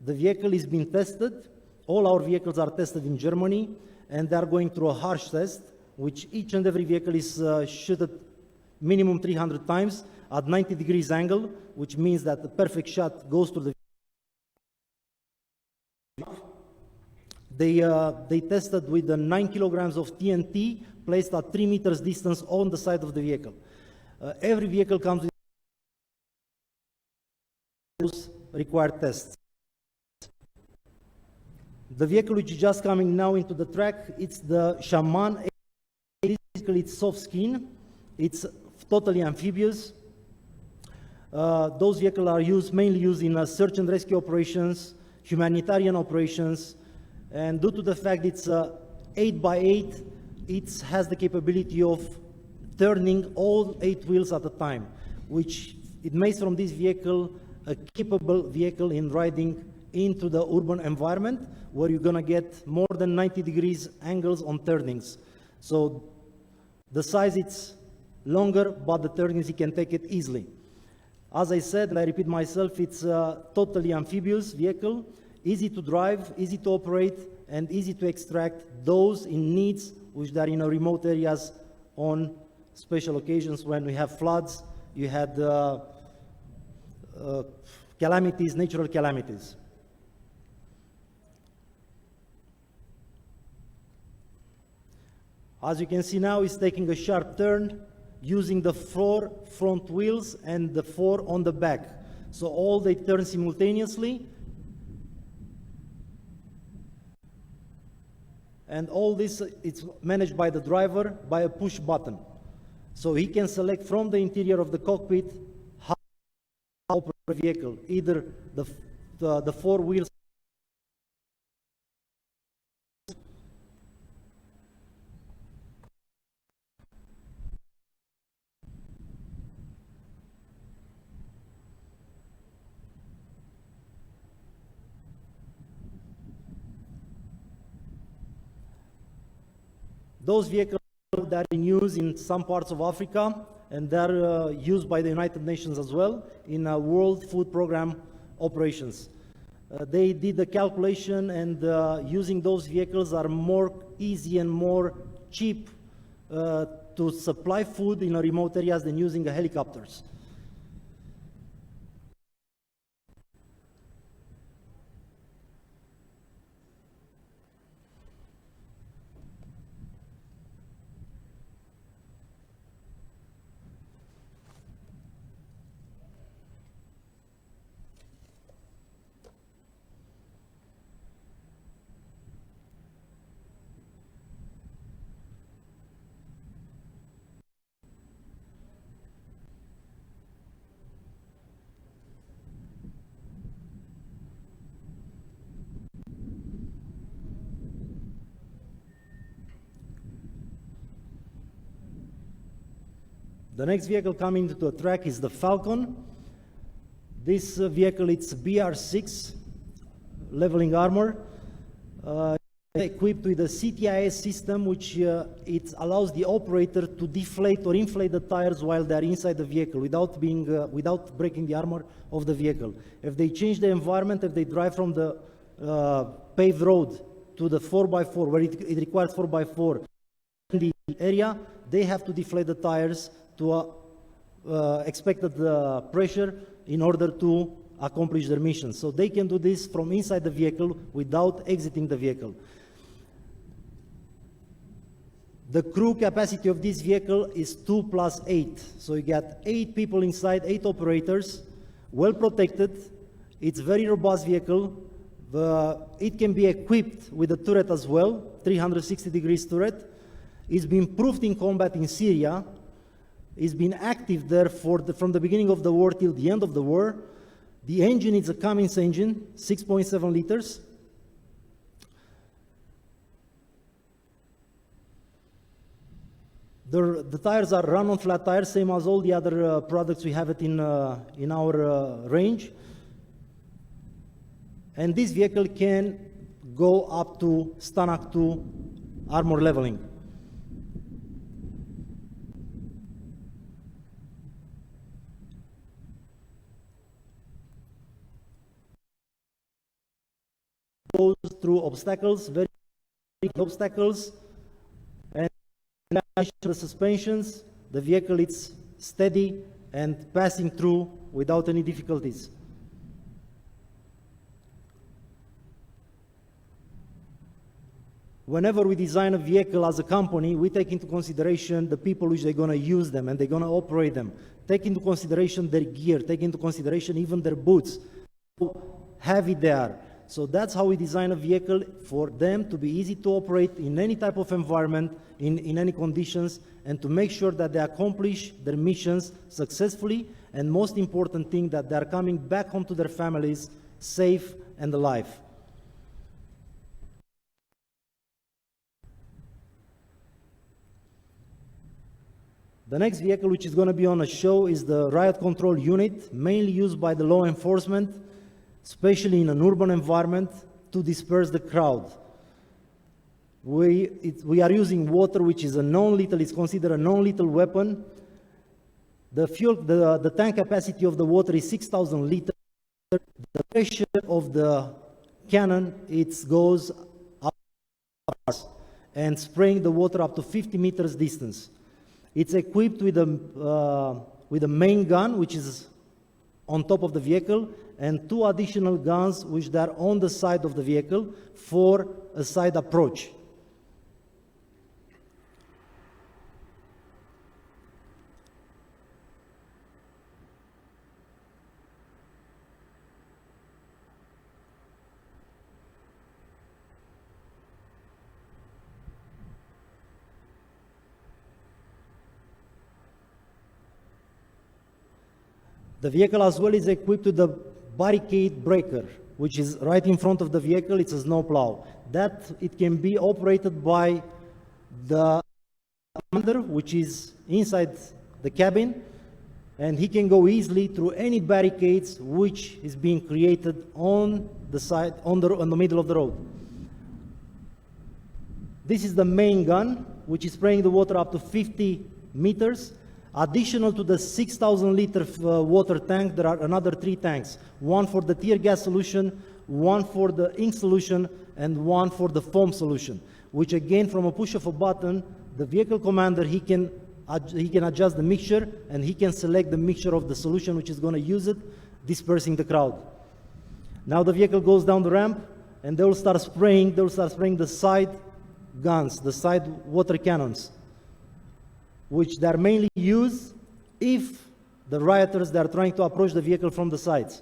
The vehicle is being tested. All our vehicles are tested in Germany, and they are going through a harsh test, which each and every vehicle is shot minimum 300 times at 90 degrees angle, which means that the perfect shot goes to the They tested with the 9 kilograms of TNT placed at 3 meters distance on the side of the vehicle. Every vehicle comes with those required tests. The vehicle which is just coming now into the track, it's the Shaman. Basically, it's soft skin. It's totally amphibious. Those vehicles are mainly used in search and rescue operations, humanitarian operations, and due to the fact it's 8x8, it has the capability of turning all 8 wheels at a time, which it makes from this vehicle a capable vehicle in riding into the urban environment, where you're going to get more than 90 degrees angles on turnings. So the size, it's longer, but the turnings, you can take it easily. As I said, and I repeat myself, it's a totally amphibious vehicle, easy to drive, easy to operate, and easy to extract those in needs which are in remote areas on special occasions when we have floods, you had calamities, natural calamities. As you can see now, it's taking a sharp turn using the 4 front wheels and the 4 on the back. So all they turn simultaneously. And all this, it's managed by the driver by a push button. So he can select from the interior of the cockpit how to operate the vehicle, either the 4 wheels. Those vehicles that are in use in some parts of Africa, and they're used by the United Nations as well in World Food Program operations. They did the calculation, and using those vehicles are more easy and more cheap to supply food in remote areas than using helicopters. The next vehicle coming to the track is the Falcon. This vehicle, it's BR6 leveling armor, equipped with a CTIS system, which it allows the operator to deflate or inflate the tires while they're inside the vehicle without breaking the armor of the vehicle. If they change the environment, if they drive from the paved road to the 4x4, where it requires 4x4 in the area, they have to deflate the tires to expected pressure in order to accomplish their mission. So they can do this from inside the vehicle without exiting the vehicle. The crew capacity of this vehicle is 2 + 8. So you get 8 people inside, 8 operators, well protected. It's a very robust vehicle. It can be equipped with a turret as well, 360 degrees turret. It's been proved in combat in Syria. It's been active there from the beginning of the war till the end of the war. The engine is a Cummins engine, 6.7 liters. The tires are run-on flat tires, same as all the other products we have it in our range. And this vehicle can go up to Stanak 2 armor leveling. goes through obstacles, very obstacles, and the suspensions, the vehicle is steady and passing through without any difficulties. Whenever we design a vehicle as a company, we take into consideration the people which they're going to use them and they're going to operate them. Take into consideration their gear, take into consideration even their boots, how heavy they are. So that's how we design a vehicle, for them to be easy to operate in any type of environment, in any conditions, and to make sure that they accomplish their missions successfully, and most important thing, that they are coming back home to their families safe and alive. The next vehicle which is going to be on a show is the Riot Control Unit, mainly used by the law enforcement, especially in an urban environment, to disperse the crowd. We are using water, which is a non-lethal, it's considered a non-lethal weapon. The tank capacity of the water is 6,000 liters. The pressure of the cannon, it goes up and spraying the water up to 50 meters distance. It's equipped with a main gun, which is on top of the vehicle, and two additional guns which are on the side of the vehicle for a side approach. The vehicle as well is equipped with a barricade breaker, which is right in front of the vehicle. It's a snowplow. That it can be operated by the commander, which is inside the cabin, and he can go easily through any barricades which is being created on the side, on the middle of the road. This is the main gun, which is spraying the water up to 50 meters. Additional to the 6,000 liter water tank, there are another 3 tanks. One for the tear gas solution, one for the ink solution, and one for the foam solution. Which again, from a push of a button, the vehicle commander, he can adjust the mixture, and he can select the mixture of the solution which is going to use it, dispersing the crowd. Now the vehicle goes down the ramp, and they will start spraying the side guns, the side water cannons, which they are mainly used if the rioters, they are trying to approach the vehicle from the sides.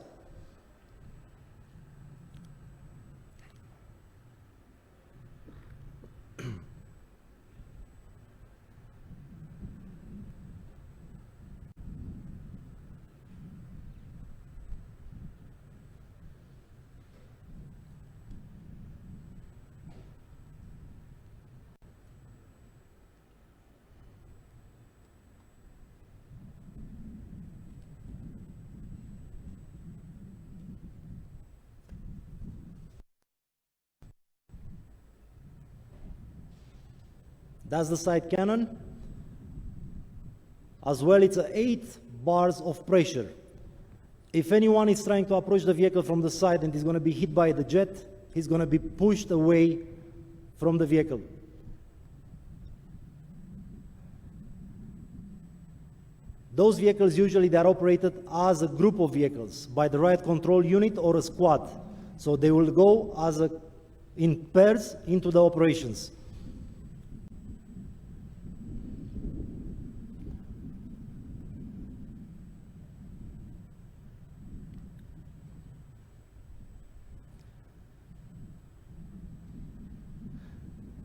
That's the side cannon. As well, it's 8 bars of pressure. If anyone is trying to approach the vehicle from the side and is going to be hit by the jet, he's going to be pushed away from the vehicle. Those vehicles usually they are operated as a group of vehicles by the Riot Control Unit or a squad. So they will go as in pairs into the operations.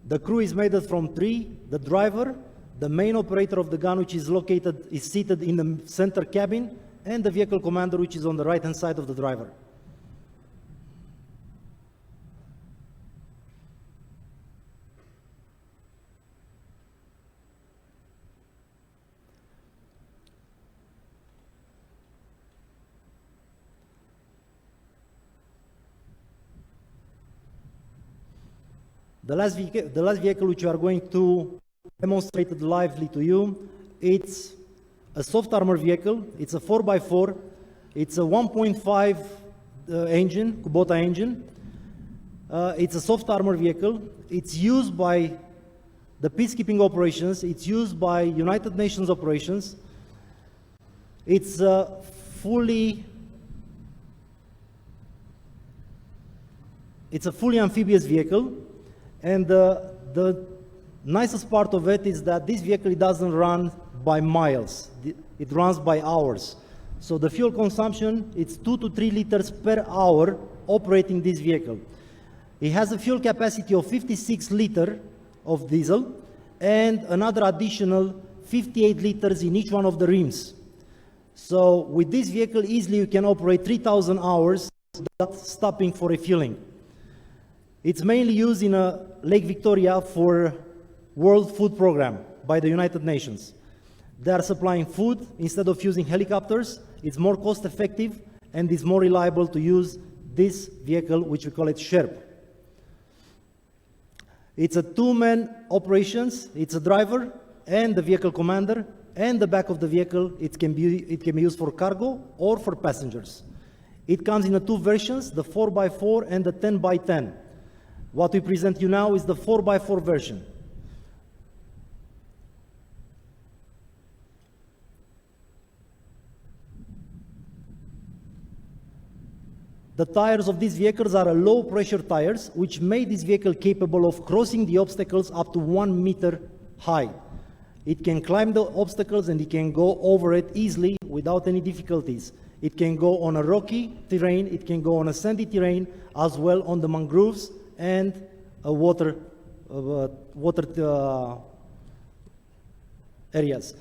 The crew is made up from 3, the driver, the main operator of the gun, which is seated in the center cabin, and the vehicle commander, which is on the right-hand side of the driver. The last vehicle which we are going to demonstrate lively to you, it's a soft armor vehicle. It's a 4x4. It's a 1.5 engine, Kubota engine. It's a soft armor vehicle. It's used by the peacekeeping operations. It's used by United Nations operations. It's a fully amphibious vehicle, and the nicest part of it is that this vehicle doesn't run by miles. It runs by hours. So the fuel consumption, it's 2 to 3 liters per hour operating this vehicle. It has a fuel capacity of 56 liters of diesel and another additional 58 liters in each one of the rims. So with this vehicle, easily you can operate 3,000 hours without stopping for refueling. It's mainly used in Lake Victoria for World Food Program by the United Nations. They are supplying food instead of using helicopters. It's more cost effective and it's more reliable to use this vehicle, which we call it Sherp. It's a two-man operations. It's a driver and the vehicle commander, and the back of the vehicle, it can be used for cargo or for passengers. It comes in 2 versions, the 4x4 and the 10x10. What we present you now is the 4x4 version. The tires of these vehicles are low pressure tires, which made this vehicle capable of crossing the obstacles up to 1 meter high. It can climb the obstacles and it can go over it easily without any difficulties. It can go on a rocky terrain, it can go on a sandy terrain, as well on the mangroves and water areas.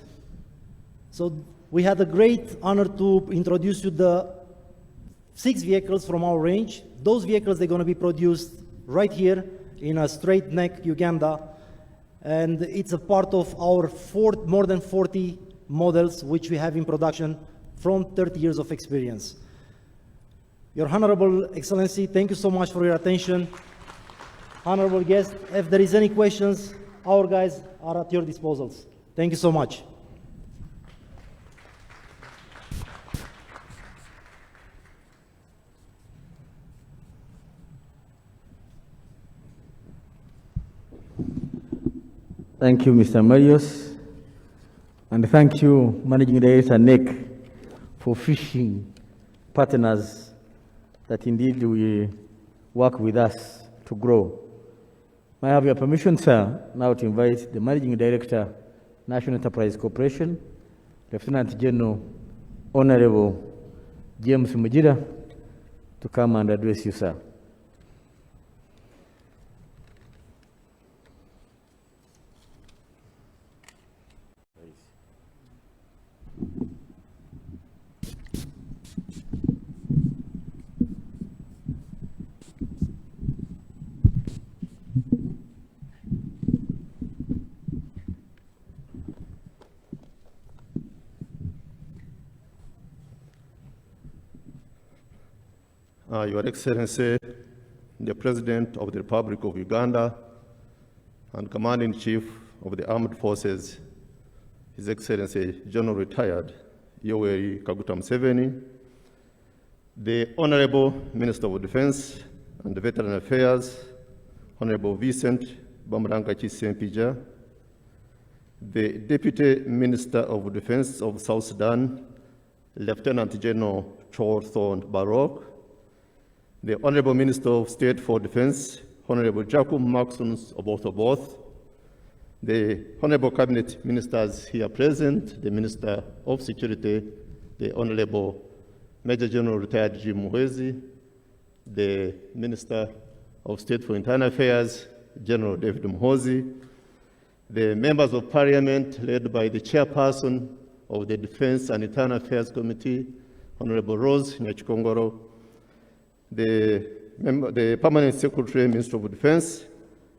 So we had a great honor to introduce you the 6 vehicles from our range. Those vehicles, they're going to be produced right here in Streit Neck, Uganda. And it's a part of our more than 40 models which we have in production from 30 years of experience. Your Honorable Excellency, thank you so much for your attention. Honorable guests, if there is any questions, our guys are at your disposals. Thank you so much. Thank you, Mr. Marius, and thank you, Managing Director Nec, for fishing partners that indeed will work with us to grow. May I have your permission, sir, now to invite the Managing Director, National Enterprise Corporation, Lieutenant General Honorable James Mujira, to come and address you, sir. Your Excellency, the President of the Republic of Uganda and Commander-in-Chief of the Armed Forces, His Excellency General Retired Yoweri Kaguta Museveni, the Honorable Minister of Defense and Veteran Affairs, Honorable Vincent Bamrangachi Sempija, the Deputy Minister of Defense of South Sudan, Lieutenant General Thornton Barrock, the Honorable Minister of State for Defense, Honorable Jacob Maxons Oboth, the Honorable Cabinet Ministers here present, the Minister of Security, the Honorable Major General Retired Jim Muhwezi, the Minister of State for Internal Affairs, General David Muhoozi, the members of Parliament led by the Chairperson of the Defense and Internal Affairs Committee, Honorable Rose Nyachikongoro, the Permanent Secretary, Minister of Defense,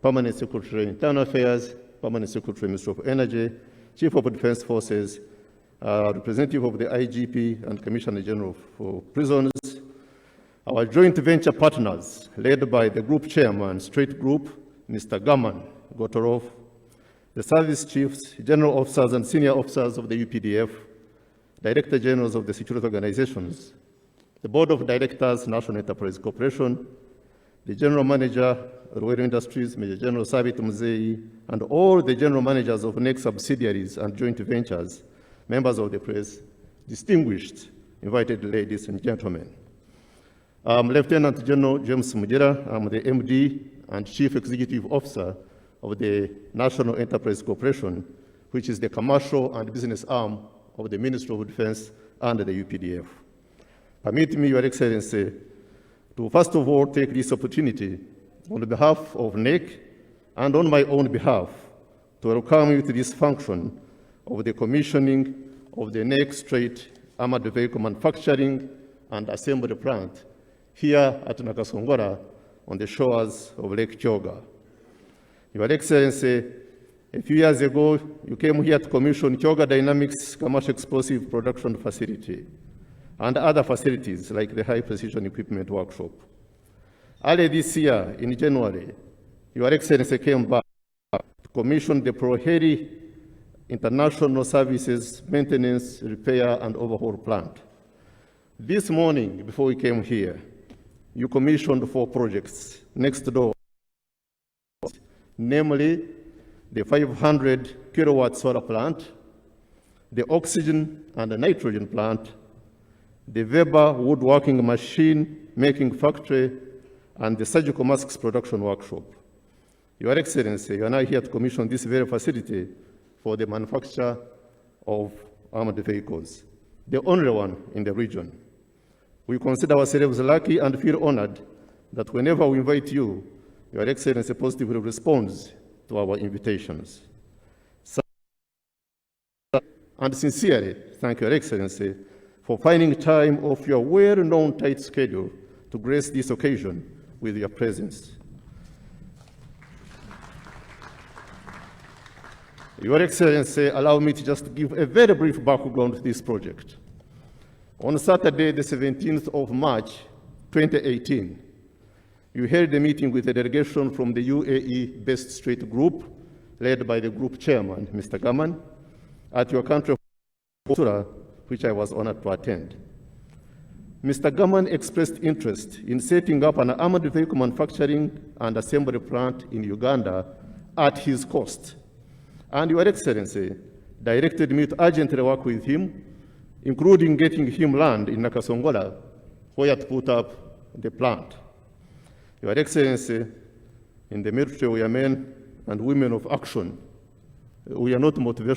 Permanent Secretary, Internal Affairs, Permanent Secretary, Minister of Energy, Chief of Defense Forces, representative of the IGP and Commissioner General for Prisons, our joint venture partners, led by the Group Chairman, Streit Group, Mr. Gaman Gotorov, the service chiefs, general officers and senior officers of the UPDF, Director Generals of the security organizations, the Board of Directors, National Enterprise Corporation, the General Manager, Royal Industries, Major General Sabit Muzei, and all the General Managers of NEC subsidiaries and joint ventures, members of the press, distinguished invited ladies and gentlemen. I'm Lieutenant General James Mujera. I'm the MD and Chief Executive Officer of the National Enterprise Corporation, which is the commercial and business arm of the Ministry of Defense and the UPDF. Permit me, Your Excellency, to first of all take this opportunity on behalf of NEC and on my own behalf to welcome you to this function of the commissioning of the Nec Streit Armoured Vehicle Manufacturing and Assembly Plant here at Nakasongola on the shores of Lake Kyoga. Your Excellency, a few years ago, you came here to commission Kyoga Dynamics Commercial Explosive Production Facility and other facilities like the High Precision Equipment Workshop. Early this year, in January, Your Excellency came back to commission the Proheri International Services Maintenance, Repair, and Overhaul Plant. This morning, before we came here, you commissioned 4 projects next door, namely the 500 kilowatt solar plant, the oxygen and the nitrogen plant, the Weber woodworking machine making factory, and the surgical masks production workshop. Your Excellency, you are now here to commission this very facility for the manufacture of armored vehicles, the only one in the region. We consider ourselves lucky and feel honored that whenever we invite you, Your Excellency positively responds to our invitations. And sincerely thank Your Excellency for finding time off your well-known tight schedule to grace this occasion with your presence. Your Excellency, allow me to just give a very brief background to this project. On Saturday, the 17th of March, 2018, you held a meeting with a delegation from the UAE-based Streit Group, led by the group chairman, Mr. Gaman, at your country, which I was honored to attend. Mr. Gaman expressed interest in setting up an armored vehicle manufacturing and assembly plant in Uganda at his cost. And Your Excellency directed me to urgently work with him, including getting him land in Nakasongola, where to put up the plant. Your Excellency, in the military we are men and women of action. We are not motivational